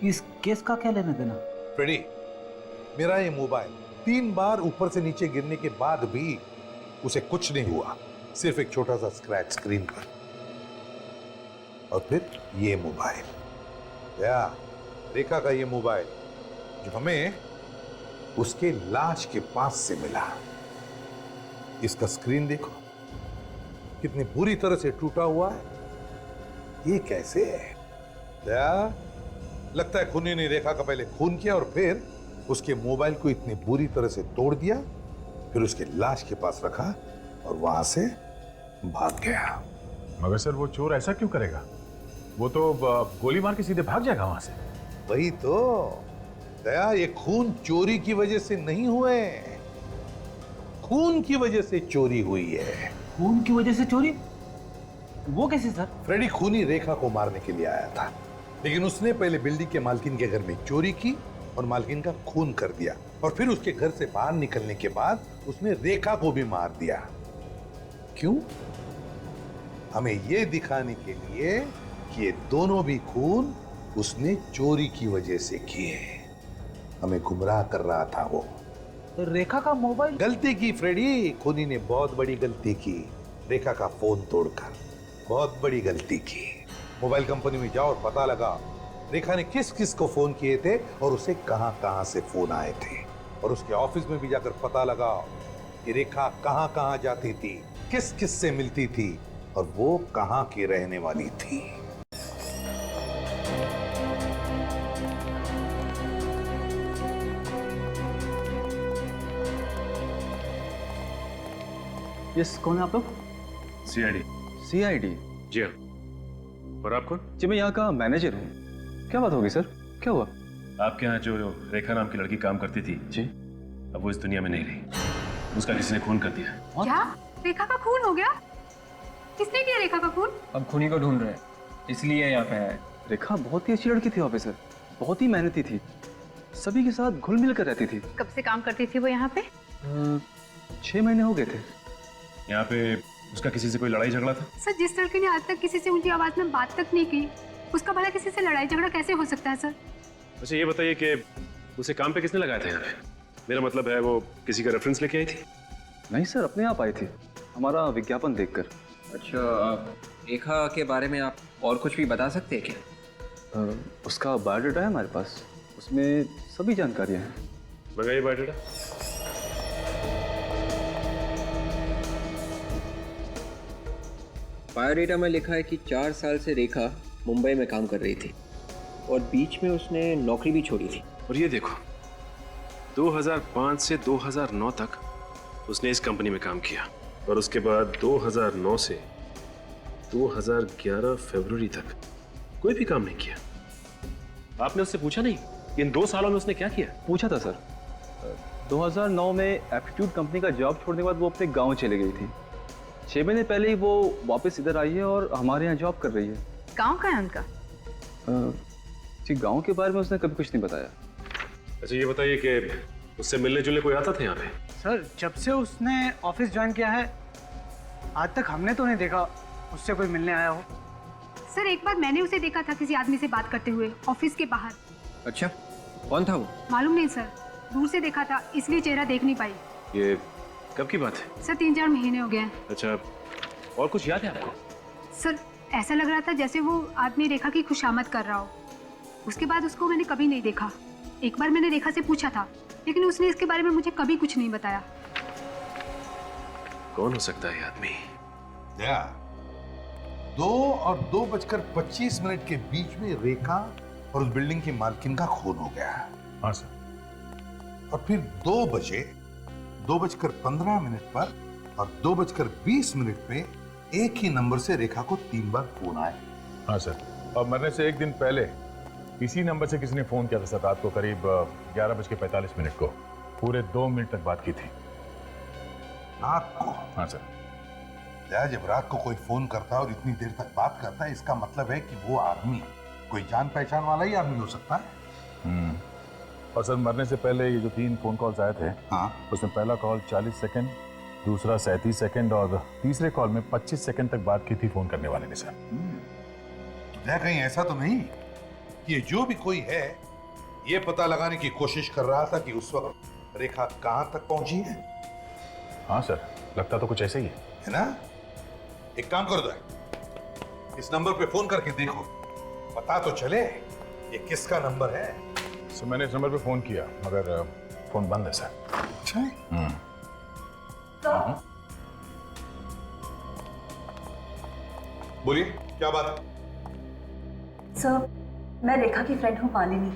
Speaker 11: इस केस का क्या लेना देना?
Speaker 5: फ्रेडी, मेरा ये मोबाइल 3 बार ऊपर से नीचे गिरने के बाद भी उसे कुछ नहीं हुआ, सिर्फ एक छोटा सा स्क्रैच स्क्रीन पर। और फिर ये मोबाइल, या रेखा का ये मोबाइल जो हमें उसके लाश के पास से मिला, इसका स्क्रीन देखो कितनी बुरी तरह से टूटा हुआ है। ये कैसे है? या लगता है खूनी ने रेखा का पहले खून किया और फिर उसके मोबाइल को इतनी बुरी तरह से तोड़ दिया, फिर उसके लाश के पास रखा और वहां से भाग गया।
Speaker 1: मगर सर वो चोर ऐसा क्यों करेगा? वो तो गोली मार के सीधे भाग जाएगा वहां से।
Speaker 5: वही तो दया, ये खून चोरी की वजह से नहीं हुए, खून की वजह से चोरी हुई है।
Speaker 11: खून की वजह से चोरी? वो कैसे सर?
Speaker 5: फ्रेडी खूनी रेखा को मारने के लिए आया था, लेकिन उसने पहले बिल्डिंग के मालकिन के घर में चोरी की और मालकिन का खून कर दिया, और फिर उसके घर से बाहर निकलने के बाद उसने रेखा को भी मार दिया। क्यों? हमें यह दिखाने के लिए कि ये दोनों भी खून उसने चोरी की वजह से किए। हमें गुमराह कर रहा था वो।
Speaker 11: तो रेखा का मोबाइल?
Speaker 5: गलती की फ्रेडी, खूनी ने बहुत बड़ी गलती की, रेखा का फोन तोड़कर बहुत बड़ी गलती की। मोबाइल कंपनी में जाओ और पता लगा रेखा ने किस किस को फोन किए थे और उसे कहां कहां से फोन आए थे, और उसके ऑफिस में भी जाकर पता लगाओ कि रेखा कहां कहां जाती थी, किस किस से मिलती थी और वो कहां की रहने वाली थी।
Speaker 7: यस, कौन है आप लोग?
Speaker 14: सीआईडी।
Speaker 7: सीआईडी?
Speaker 14: जी हाँ। और आप कौन?
Speaker 7: जी मैं यहाँ का मैनेजर हूँ। क्या बात होगी सर, क्या हुआ?
Speaker 14: आपके यहाँ जो रेखा नाम की लड़की काम करती थी
Speaker 7: जी,
Speaker 14: अब वो इस दुनिया में नहीं रही, उसका किसी ने खून कर दिया।
Speaker 12: क्या? रेखा का खून हो गया? किसने किया रेखा का खून?
Speaker 3: अब खूनी को ढूंढ रहे हैं, इसलिए यहाँ पे आए।
Speaker 7: रेखा बहुत ही अच्छी लड़की थी ऑफिसर, बहुत ही मेहनती थी, सभी के साथ घुल मिल कर रहती थी।
Speaker 12: कब से काम करती थी वो यहाँ पे?
Speaker 7: 6 महीने हो गए थे।
Speaker 14: यहाँ पे उसका किसी से कोई लड़ाई झगड़ा था?
Speaker 12: सर जिस लड़के ने आज तक किसी से ऊंची आवाज में बात तक नहीं की, उसका भला किसी से लड़ाई झगड़ा कैसे हो सकता है सर?
Speaker 14: अच्छा ये बताइए कि उसे काम पे किसने लगाया था यहाँ पे? मेरा मतलब है वो किसी का रेफरेंस लेके आई थी?
Speaker 7: नहीं सर, अपने आप आई थी, हमारा विज्ञापन देखकर।
Speaker 3: अच्छा, रेखा के बारे में आप और कुछ भी बता सकते हैं क्या?
Speaker 15: उसका बायोडाटा है हमारे पास, उसमें सभी जानकारियां हैं।
Speaker 14: मंगाइए बायोडाटा।
Speaker 3: बायोडाटा में लिखा है कि 4 साल से रेखा मुंबई में काम कर रही थी और बीच में उसने नौकरी भी छोड़ी थी।
Speaker 14: और ये देखो, 2005 से 2009 तक उसने इस कंपनी में काम किया और उसके बाद 2009 से 2011 फरवरी तक कोई भी काम नहीं किया। आपने उससे पूछा नहीं कि इन 2 सालों में उसने क्या किया?
Speaker 15: पूछा था सर। 2009 में एप्टीट्यूड कंपनी का जॉब छोड़ने के बाद वो अपने गांव चले गई थी। 6 महीने पहले ही वो वापस इधर आई है और हमारे यहाँ जॉब कर रही है।
Speaker 12: गांव का है उनका?
Speaker 15: जी, गांव के बारे में उसने कभी कुछ नहीं बताया।
Speaker 14: अच्छा ये बताइए कि उससे मिलने जुलने कोई आता था यहाँ पे?
Speaker 8: सर, जब से उसने ऑफिस ज्वाइन किया है आज तक हमने तो नहीं देखा उससे कोई मिलने आया हो।
Speaker 12: सर, एक बार मैंने उसे देखा था किसी आदमी से बात करते हुए ऑफिस के बाहर।
Speaker 3: अच्छा, कौन था वो?
Speaker 12: मालूम नहीं सर, दूर से देखा था इसलिए चेहरा देख नहीं पाई।
Speaker 14: ये कब की बात है?
Speaker 12: सर 3-4 महीने हो गए हैं।
Speaker 14: अच्छा, और कुछ याद है आपको?
Speaker 12: सर, ऐसा लग रहा था जैसे वो आदमी रेखा की खुशामद कर रहा हो। उसके बाद उसको मैंने कभी नहीं देखा। एक बार मैंने रेखा से पूछा था लेकिन उसने इसके बारे में मुझे कभी कुछ नहीं बताया।
Speaker 14: कौन हो सकता है ये आदमी?
Speaker 5: 2 और 2:25 के बीच में रेखा और उस बिल्डिंग की मालकिन का खून हो गया।
Speaker 1: हाँ सर।
Speaker 5: और फिर 2 बजे 2:15 पर और 2:20 पे एक ही नंबर से रेखा को 3 बार फोन आए।
Speaker 16: हाँ सर, और मरने से 1 दिन पहले इसी नंबर से किसी ने फोन किया था सर, रात को करीब 11:45 को। पूरे 2 मिनट तक बात की थी।
Speaker 5: रात को?
Speaker 16: हाँ सर।
Speaker 5: जब रात को कोई फोन करता है और इतनी देर तक बात करता है, इसका मतलब है कि वो आदमी कोई जान पहचान वाला ही आदमी हो सकता है।
Speaker 16: और सर, मरने से पहले ये जो 3 फोन कॉल्स आए थे,
Speaker 5: हाँ,
Speaker 16: उसमें पहला कॉल 40 सेकंड, दूसरा 37 सेकंड और तीसरे कॉल में 25 सेकंड तक बात की थी फोन करने वाले ने सर।
Speaker 5: तो कहीं ऐसा तो नहीं कि ये जो भी कोई है ये पता लगाने की कोशिश कर रहा था कि उस वक्त रेखा कहां तक पहुंची है?
Speaker 16: हाँ सर, लगता तो कुछ ऐसे ही
Speaker 5: है ना? एक काम कर दो, इस नंबर पे फोन करके देखो, पता तो चले ये किसका नंबर है।
Speaker 16: सर, मैंने इस नंबर पे फोन किया मगर फोन बंद है सर।
Speaker 5: अच्छा, बोलिए क्या बात है?
Speaker 10: सर, मैं रेखा की फ्रेंड हूँ मालिनी।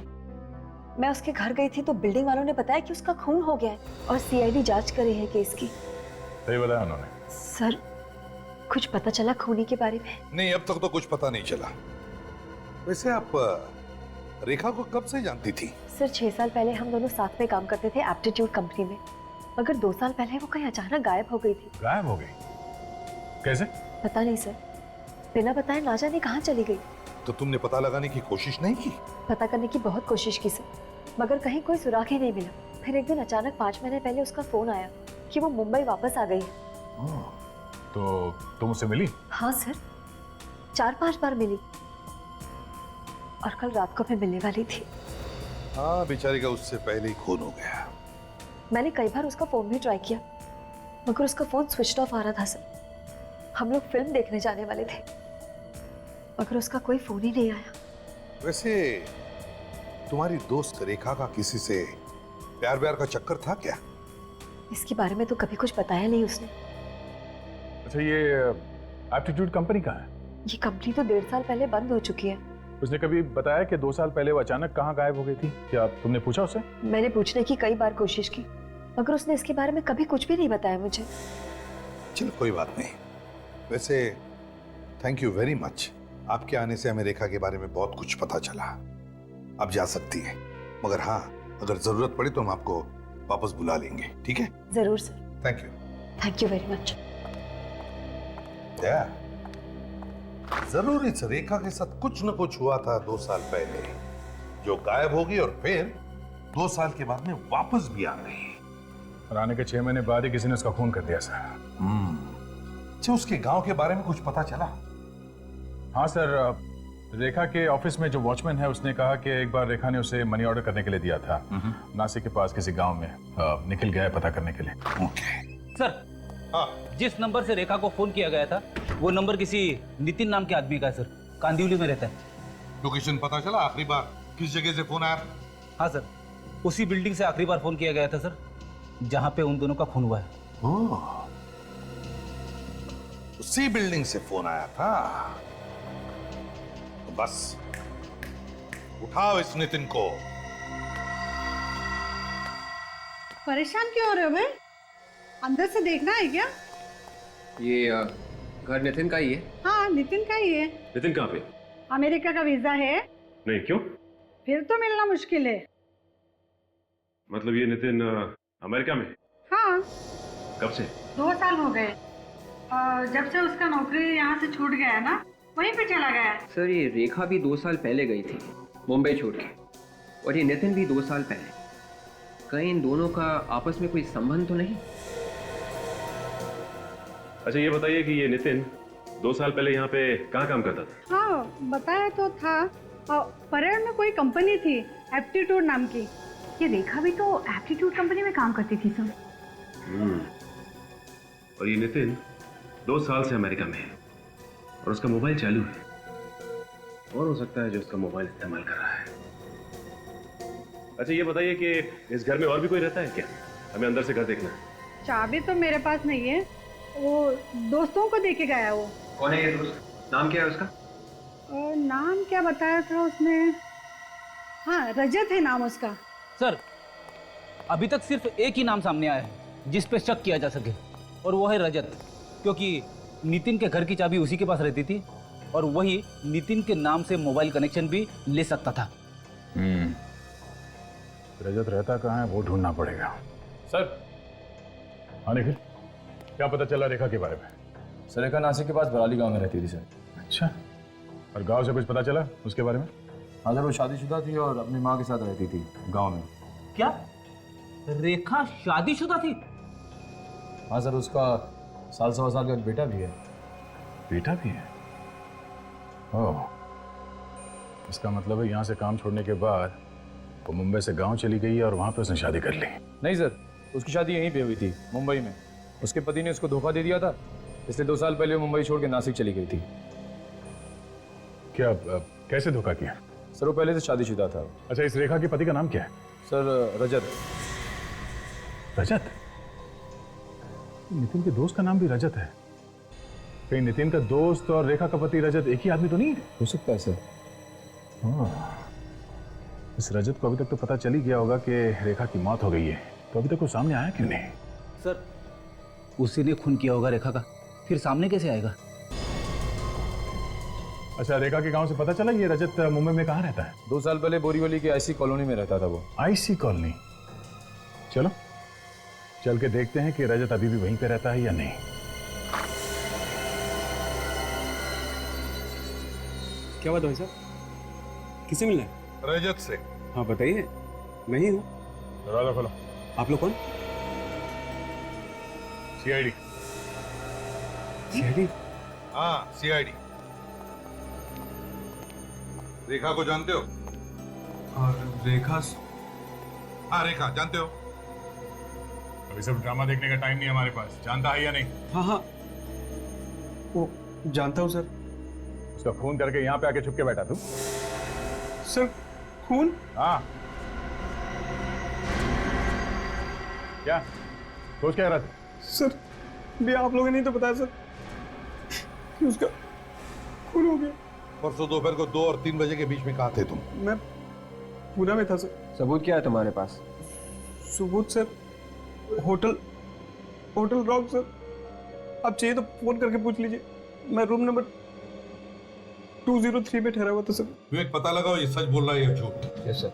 Speaker 10: मैं उसके घर गई थी तो बिल्डिंग वालों ने बताया कि उसका खून हो गया है और सीआईडी जांच कर रही है केस की।
Speaker 16: सही बताया उन्होंने।
Speaker 10: सर, कुछ पता चला खूनी के बारे में?
Speaker 5: नहीं, अब तक तो कुछ पता नहीं चला। वैसे आप रेखा को कब से जानती थी?
Speaker 10: सर, 6 साल पहले हम दोनों साथ में काम करते थे एप्टीट्यूड कंपनी में, मगर 2 साल पहले वो कहीं अचानक गायब हो गई थी।
Speaker 16: गायब हो गई? कैसे?
Speaker 10: पता नहीं सर, बिना बताए ना जाने कहाँ चली गई।
Speaker 5: तो तुमने पता लगाने की कोशिश नहीं की?
Speaker 10: पता करने की बहुत कोशिश की सर, मगर कहीं कोई सुराग ही नहीं मिला। फिर एक दिन अचानक 5 महीने पहले उसका फोन आया कि वो मुंबई वापस आ गई है।
Speaker 16: तो तुम उससे मिली?
Speaker 10: हाँ सर, 4-5 बार मिली और कल रात को मैं मिलने वाली थी।
Speaker 5: हाँ, बेचारी का उससे पहले ही खून हो गया।
Speaker 10: मैंने कई बार उसका फोन भी ट्राई किया मगर उसका फोन स्विच ऑफ आ रहा था सर। हम लोग फिल्म देखने जाने वाले थे मगर उसका कोई फोन ही नहीं आया।
Speaker 5: वैसे तुम्हारी दोस्त रेखा का किसी से प्यार व्यार का चक्कर था क्या?
Speaker 10: इसके बारे में तो कभी कुछ बताया नहीं उसने।
Speaker 16: अच्छा, ये एप्टीट्यूड कंपनी कहाँ है?
Speaker 10: ये कंपनी तो 1.5 साल पहले बंद हो चुकी है।
Speaker 16: उसने कभी बताया कि 2 साल पहले वो अचानक कहाँ गायब हो गई थी? क्या तुमने पूछा उससे?
Speaker 10: मैंने पूछने की कई बार कोशिश की मगर उसने इसके बारे में कभी कुछ भी नहीं बताया मुझे।
Speaker 5: चलो कोई बात नहीं। वैसे थैंक यू वेरी मच, आपके आने से हमें रेखा के बारे में बहुत कुछ पता चला। अब जा सकती है, मगर हाँ, अगर जरूरत पड़ी तो हम आपको वापस बुला लेंगे, ठीक है?
Speaker 10: जरूर sir.
Speaker 5: Thank you.
Speaker 10: Thank you very much.
Speaker 5: जरूर इस रेखा के साथ कुछ न कुछ हुआ था 2 साल पहले, जो गायब होगी और फिर 2 साल के बाद में वापस भी आ गई।
Speaker 16: और आने के 6 महीने बाद ही किसी ने उसका खून कर दिया सर।
Speaker 5: अच्छा, उसके गांव के बारे में कुछ पता चला?
Speaker 16: हाँ सर, रेखा के ऑफिस में जो वॉचमैन है उसने कहा कि एक बार रेखा ने उसे मनी ऑर्डर करने के लिए दिया था नासिक के पास किसी गांव में। निखिल गया है पता करने के लिए।
Speaker 11: सर, जिस नंबर से रेखा को फोन किया गया था वो नंबर किसी नितिन नाम के आदमी का है सर। कांदिवली में रहता है।
Speaker 5: लोकेशन पता चला? आखिरी बार किस जगह से फोन आया?
Speaker 11: हाँ सर, उसी बिल्डिंग से आखिरी बार फोन किया गया था सर, जहां पे उन दोनों का खून हुआ है।
Speaker 5: उसी बिल्डिंग से फोन आया था। तो बस उठाओ इस नितिन को।
Speaker 17: परेशान क्यों हो रहे हो भाई? अंदर से देखना है क्या?
Speaker 3: ये घर नितिन का ही है?
Speaker 17: हाँ, नितिन का ही है।
Speaker 14: नितिन कहाँ पे?
Speaker 17: अमेरिका का वीजा है।
Speaker 14: नहीं, क्यों?
Speaker 17: फिर तो मिलना मुश्किल है।
Speaker 14: मतलब ये नितिन अमेरिका में?
Speaker 17: हाँ।
Speaker 14: कब से?
Speaker 17: 2 साल हो गए। जब से उसका नौकरी यहाँ से छूट गया ना, वहीं पे चला गया।
Speaker 3: सर ये रेखा भी 2 साल पहले गई थी मुंबई छोड़ के, और ये नितिन भी 2 साल पहले। कहीं इन दोनों का आपस में कोई संबंध तो नहीं?
Speaker 14: अच्छा ये बताइए कि ये नितिन 2 साल पहले यहाँ पे कहाँ काम करता था?
Speaker 17: हाँ, बताया तो था। परेड में कोई कंपनी थी, एप्टीट्यूड नाम की।
Speaker 12: ये रेखा भी तो एप्टीट्यूड कंपनी में काम करती थी सर।
Speaker 14: और ये नितिन 2 साल से अमेरिका में है और उसका मोबाइल चालू है, और हो सकता है जो उसका मोबाइल इस्तेमाल कर रहा है। अच्छा ये बताइए कि इस घर में और भी कोई रहता है क्या? हमें अंदर से घर देखना है।
Speaker 17: चाबी तो मेरे पास नहीं है, वो दोस्तों को देके गया। वो
Speaker 3: कौन है ये दोस्त? नाम क्या है उसका?
Speaker 17: नाम क्या बताया था उसने? हाँ, रजत है नाम उसका।
Speaker 11: सर अभी तक सिर्फ एक ही नाम सामने आया है जिस पे शक किया जा सके, और वो है रजत, क्योंकि नितिन के घर की चाबी उसी के पास रहती थी और वही नितिन के नाम से मोबाइल कनेक्शन भी ले सकता था।
Speaker 16: रजत रहता कहाँ है वो ढूंढना पड़ेगा। सर, हाँ निखिल, क्या पता चला रेखा के बारे में?
Speaker 15: सर रेखा नासिक के पास बराली गांव में रहती थी सर।
Speaker 16: अच्छा, और गांव से कुछ पता चला उसके बारे में?
Speaker 15: हाँ सर, वो शादीशुदा थी और अपनी माँ के साथ रहती थी गांव में।
Speaker 11: क्या रेखा शादीशुदा थी?
Speaker 15: हाँ सर, उसका 1.25 साल का बेटा भी है।
Speaker 16: बेटा भी है? ओह, इसका मतलब है यहाँ से काम छोड़ने के बाद वो मुंबई से गांव चली गई और वहाँ पे उसने शादी कर ली।
Speaker 15: नहीं सर, उसकी शादी यहीं पे हुई थी मुंबई में। उसके पति ने उसको धोखा दे दिया था, इसलिए 2 साल पहले वो मुंबई छोड़ के नासिक चली गई थी।
Speaker 16: क्या कैसे धोखा किया?
Speaker 15: सर वो पहले से शादीशुदा था।
Speaker 16: अच्छा, इस रेखा के पति का नाम क्या है?
Speaker 15: सर रजत।
Speaker 16: रजत? नितिन के दोस्त का नाम भी रजत है। कहीं नितिन का दोस्त और रेखा का पति रजत एक ही आदमी तो नहीं?
Speaker 15: हो सकता है सर।
Speaker 16: इस रजत को अभी तक तो पता चल ही गया होगा कि रेखा की मौत हो गई है, तो अभी तक वो सामने आया क्यों नहीं?
Speaker 11: सर उसी ने खून किया होगा रेखा का, फिर सामने कैसे आएगा?
Speaker 16: अच्छा, रेखा के गांव से पता चला ये रजत मुंबई में कहाँ रहता है?
Speaker 15: 2 साल पहले बोरीवली की आईसी कॉलोनी में रहता था वो।
Speaker 16: IC colony? चलो चल के देखते हैं कि रजत अभी भी वहीं पे रहता है या नहीं।
Speaker 18: क्या बात भाई साहब, किससे मिलना है?
Speaker 5: रजत से।
Speaker 18: हाँ बताइए, मैं ही हूँ।
Speaker 16: दरवाजा खोलो।
Speaker 18: आप लोग कौन?
Speaker 16: सीआईडी।
Speaker 18: सीआईडी?
Speaker 5: हाँ सीआईडी। रेखा को जानते हो?
Speaker 18: और रेखा?
Speaker 5: हाँ रेखा जानते हो?
Speaker 16: अभी सब ड्रामा देखने का टाइम नहीं है हमारे पास। जानता है या नहीं?
Speaker 18: हाँ हाँ, वो जानता हूँ सर।
Speaker 16: उसका खून करके यहाँ पे आके छुप के बैठा तू?
Speaker 18: सर खून?
Speaker 16: हाँ। क्या सोच क्या रहा था?
Speaker 18: सर भी आप लोगों ने नहीं तो बताया सर कि उसका खून हो गया।
Speaker 5: परसों दोपहर को 2 और 3 बजे के बीच में कहाँ थे तुम?
Speaker 18: मैं पूना में था सर।
Speaker 3: सबूत क्या है तुम्हारे पास?
Speaker 18: सबूत सर, होटल रॉक सर। आप चाहिए तो फोन करके पूछ लीजिए, मैं रूम नंबर 203 में ठहरा हुआ था सर।
Speaker 5: विवेक पता लगाओ ये सच बोल रहा है या झूठ।
Speaker 3: Yes sir.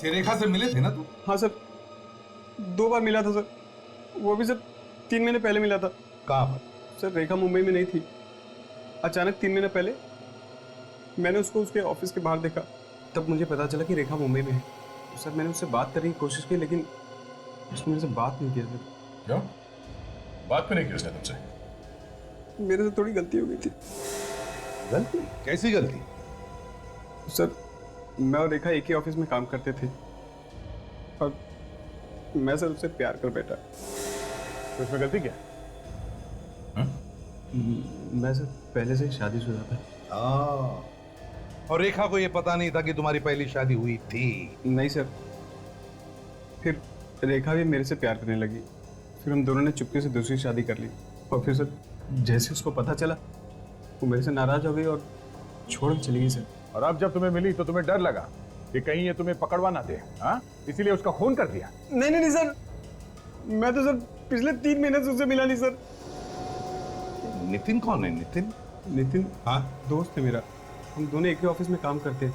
Speaker 5: रेखा से मिले थे ना तुम?
Speaker 18: हाँ सर, 2 बार मिला था सर, वो भी सर 3 महीने पहले मिला था।
Speaker 5: कहाँ पर?
Speaker 18: सर रेखा मुंबई में नहीं थी। अचानक 3 महीने पहले मैंने उसको उसके ऑफिस के बाहर देखा, तब मुझे पता चला कि रेखा मुंबई में है। सर मैंने उससे बात करने की कोशिश की, लेकिन उसने मेरे से बात नहीं किया सर।
Speaker 16: क्यों? बात क्यों नहीं की उसने तुमसे?
Speaker 18: मेरे से थोड़ी गलती हो गई थी।
Speaker 5: गलती? कैसी गलती?
Speaker 18: सर मैं और रेखा एक ही ऑफिस में काम करते थे और मैं सर उससे प्यार कर बैठा।
Speaker 16: तो इसमें गलती क्या?
Speaker 18: मैं सर पहले से ही शादीशुदा था।
Speaker 5: और रेखा को ये पता नहीं था कि तुम्हारी पहली शादी हुई थी?
Speaker 18: नहीं सर, फिर रेखा भी मेरे से प्यार करने लगी, फिर हम दोनों ने चुपके से दूसरी शादी कर ली, और फिर सर जैसे उसको पता चला वो मेरे से नाराज हो गई और छोड़ के चली गई सर।
Speaker 16: और अब जब तुम्हें मिली तो तुम्हें डर लगा कि कहीं ये तुम्हें पकड़वा ना दे, हाँ? इसीलिए उसका खून कर दिया?
Speaker 18: नहीं नहीं नहीं सर, मैं तो सर पिछले 3 महीने से उससे मिला नहीं सर।
Speaker 5: नितिन कौन है? नितिन?
Speaker 18: नितिन हाँ दोस्त है मेरा, हम दोनों एक ही ऑफिस में काम करते हैं।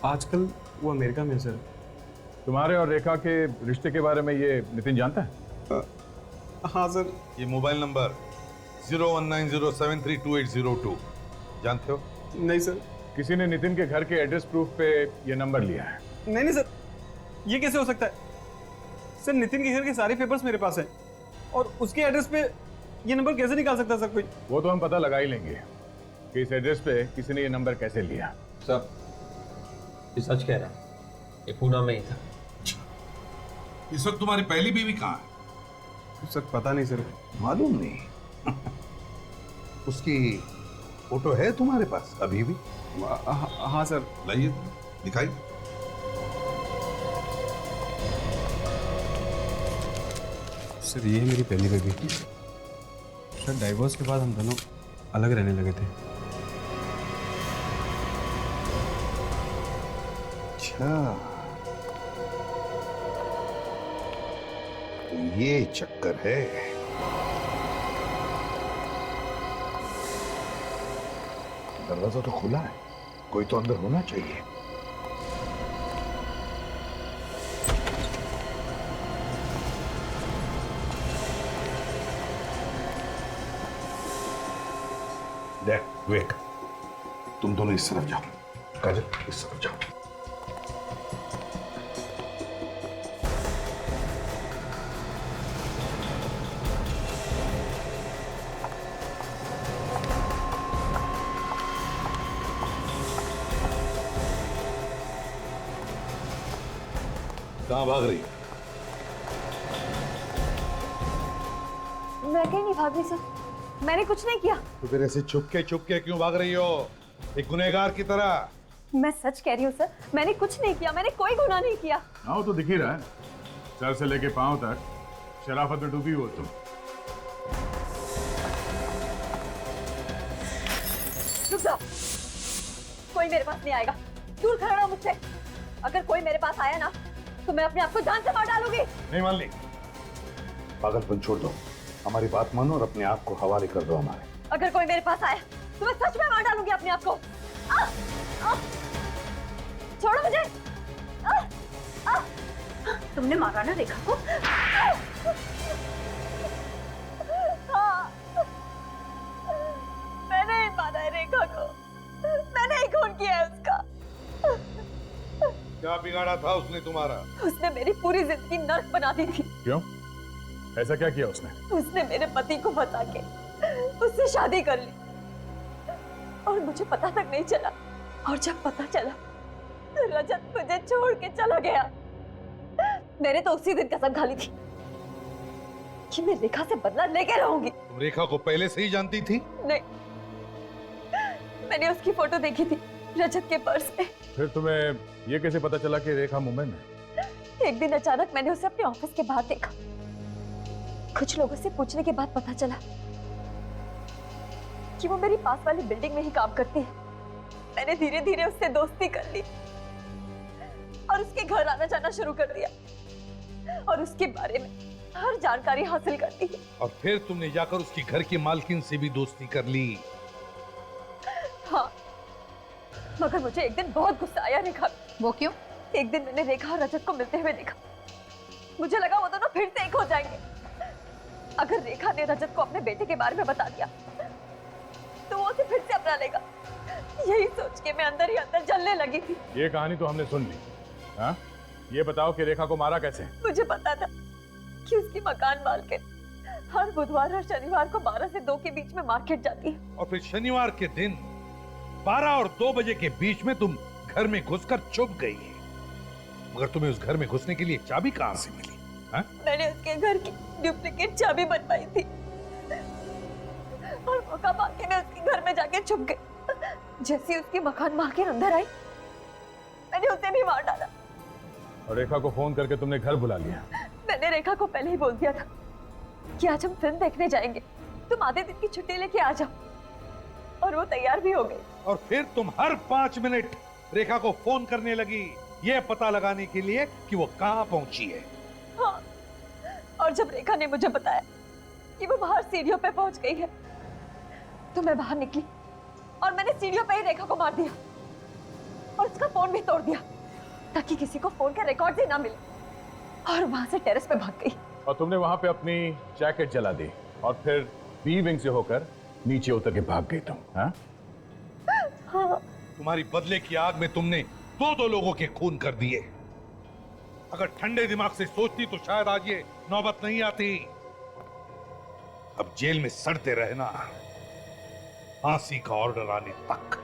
Speaker 18: आजकल वो अमेरिका में है सर।
Speaker 16: तुम्हारे और रेखा के रिश्ते के बारे में ये नितिन जानता है?
Speaker 18: हाँ सर।
Speaker 5: ये मोबाइल नंबर 0190732802 जानते हो?
Speaker 18: नहीं सर।
Speaker 16: किसी ने नितिन के घर के एड्रेस प्रूफ पे ये नंबर लिया है।
Speaker 18: नहीं नहीं सर, ये कैसे हो सकता है? सर नितिन के घर के सारे पेपर्स मेरे पास हैं, और उसके एड्रेस पे ये नंबर कैसे निकाल सकता है सर कोई?
Speaker 16: वो तो हम पता लगा ही लेंगे कि इस एड्रेस पे किसी ने ये नंबर कैसे लिया।
Speaker 3: सर ये सच कह रहा है, ये पूना में ही था।
Speaker 5: इस वक्त तुम्हारी पहली बीवी कहाँ है?
Speaker 18: सर पता नहीं सर।
Speaker 5: मालूम नहीं? उसकी फोटो है तुम्हारे पास अभी भी?
Speaker 18: हाँ सर।
Speaker 5: लाइए दिखाइए।
Speaker 18: सर ये मेरी पहली बेबी थी सर। डाइवोर्स के बाद हम दोनों अलग रहने लगे थे।
Speaker 5: अच्छा, तो ये चक्कर है। दरवाजा तो खुला है, कोई तो अंदर होना चाहिए। देख विवेक, तुम दोनों इस तरफ जाओ, काजल इस तरफ जाओ। कहां भाग रही हो?
Speaker 10: मैं कहीं नहीं भाग रही सर, मैंने कुछ नहीं किया।
Speaker 5: तो फिर ऐसे चुपके क्यों भाग रही हो, एक गुनहगार की तरह?
Speaker 10: मैं सच कह रही हूँ सर, मैंने कुछ नहीं किया, मैंने कोई गुनाह नहीं किया।
Speaker 16: हाँ वो तो दिख ही रहा है, सर से लेके पांव तक शराफत में डूबी हो तुम।
Speaker 10: रुक जाओ, कोई मेरे पास नहीं आएगा, दूर खड़ा रहो मुझसे। अगर कोई मेरे पास आया ना तो मैं अपने आप को जान से मार डालूंगी।
Speaker 5: नहीं मान ली, पागलपन छोड़ दो, हमारी बात मानो और अपने आप को हवाले कर दो हमारे।
Speaker 10: अगर कोई मेरे पास आया तो मैं सच में मार डालूंगी अपने आप को। छोड़ो मुझे। तुमने मारा ना रेखा को? मैंने ही मारा है रेखा को, मैंने ही खून किया है उसका।
Speaker 5: क्या बिगाड़ा था उसने तुम्हारा?
Speaker 10: उसने मेरी पूरी जिंदगी नर्क बना दी थी।
Speaker 16: क्यों? ऐसा क्या किया उसने?
Speaker 10: उसने मेरे पति को बता के उससे शादी कर ली और मुझे पता तक नहीं चला, और जब पता चला तो रजत मुझे छोड़ के चला गया। मैंने तो उसी दिन कसम खा ली थी कि मैं रेखा से बदला लेके रहूंगी।
Speaker 5: तुम रेखा को पहले से ही जानती थी?
Speaker 10: नहीं, मैंने उसकी फोटो देखी थी रजत के पर्स में।
Speaker 16: फिर तुम्हें ये कैसे पता चला कि रेखा मुंबई में?
Speaker 10: एक दिन अचानक मैंने उसे अपने ऑफिस के बाहर देखा। कुछ लोगों से पूछने के बाद पता चला कि वो मेरी पास वाली बिल्डिंग में ही काम करती है। मैंने धीरे धीरे उससे दोस्ती कर ली और उसके घर आना जाना शुरू कर दिया और उसके बारे में हर जानकारी हासिल कर ली।
Speaker 5: और फिर तुमने जाकर उसकी घर की मालकिन से भी दोस्ती कर ली?
Speaker 10: हाँ, मगर मुझे एक दिन बहुत गुस्सा आया रेखा।
Speaker 2: वो क्यों?
Speaker 10: एक दिन मैंने रेखा और रजत को मिलते हुए देखा। मुझे लगा वो दोनों फिर से एक हो जाएंगे। अगर रेखा ने रजत को अपने बेटे के बारे में बता दिया तो वो उसे फिर से अपना लेगा। यही सोच के मैं अंदर ही अंदर जलने लगी थी।
Speaker 16: ये कहानी तो हमने सुन ली। हाँ? ये बताओ कि रेखा को मारा कैसे?
Speaker 10: मुझे पता था कि उसकी मकान मालकिन हर बुधवार और शनिवार को 12 से 2 के बीच में मार्केट जाती है।
Speaker 5: और फिर शनिवार के दिन 12 और 2 बजे के बीच में तुम घर में घुसकर छुप गई है। मगर तुम्हें उस घर में घुसने के लिए चाबी कहां से मिली? हाँ?
Speaker 10: मैंने उसके घर की डुप्लीकेट चाबी बनवाई थी और मौका पाके मैं उसके घर में जाके छुप गई। जैसे उसकी मकान मालकिन अंदर आई, मैंने उसे भी मार डाला।
Speaker 16: और रेखा को फोन करके तुमने घर बुला लिया?
Speaker 10: मैंने रेखा को पहले ही बोल दिया था कि आज हम फिल्म देखने जाएंगे, तुम आधे दिन की छुट्टी लेके आ जाओ, और वो तैयार भी हो गई।
Speaker 5: और फिर तुम हर 5 मिनट रेखा को फोन करने लगी, ये पता लगाने के लिए कि वो कहां पहुंची है।
Speaker 10: हाँ, और जब रेखा ने मुझे बताया कि वो बाहर सीढ़ियों पे पहुंच गई है, तो मैं बाहर निकली और मैंने सीढ़ियों पे ही रेखा को मार दिया और उसका फोन भी तोड़ दिया ताकि किसी को फोन के रिकॉर्ड ही ना मिले, और वहां से टेरेस पे भाग गई।
Speaker 16: और तुमने वहां पे अपनी जैकेट जला दी और फिर बी विंग से होकर नीचे उतर के भाग गई तुम? हाँ?
Speaker 10: हाँ।
Speaker 5: तुम्हारी बदले की आग में तुमने 2 लोगों के खून कर दिए। अगर ठंडे दिमाग से सोचती तो शायद आज ये नौबत नहीं आती। अब जेल में सड़ते रहना, फांसी का ऑर्डर आने तक।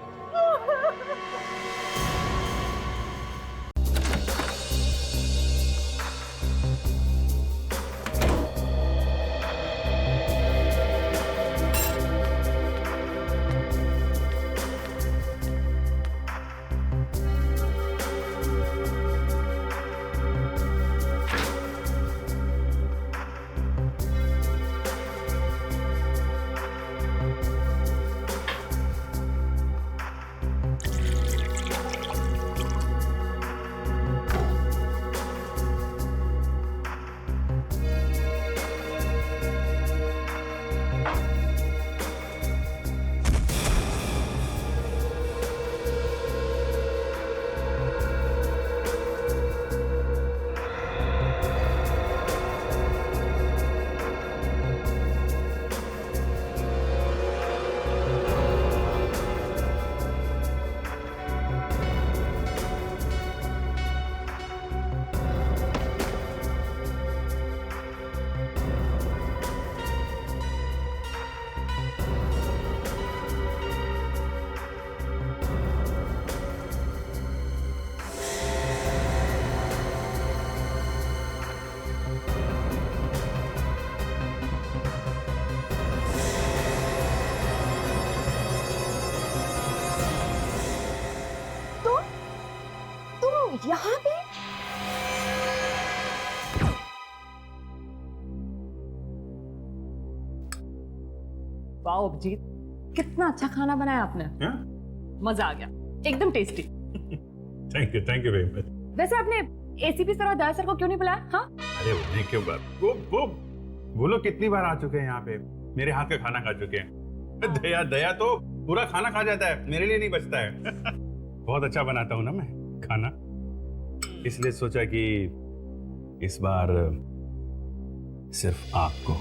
Speaker 10: यहाँ पे?
Speaker 2: वाह अभिजीत, कितना अच्छा खाना बनाया आपने। मजा आ गया, एकदम tasty.
Speaker 1: Thank you very much.
Speaker 2: वैसे आपने एसीपी सर और दया सर को क्यों नहीं बुलाया? हाँ,
Speaker 1: अरे उन्हें क्यों बात, वो लोग कितनी बार आ चुके हैं यहाँ पे, मेरे हाथ का खाना खा चुके हैं। दया तो पूरा खाना खा जाता है, मेरे लिए नहीं बचता है। बहुत अच्छा बनाता हूँ ना मैं खाना, इसलिए सोचा कि इस बार सिर्फ आपको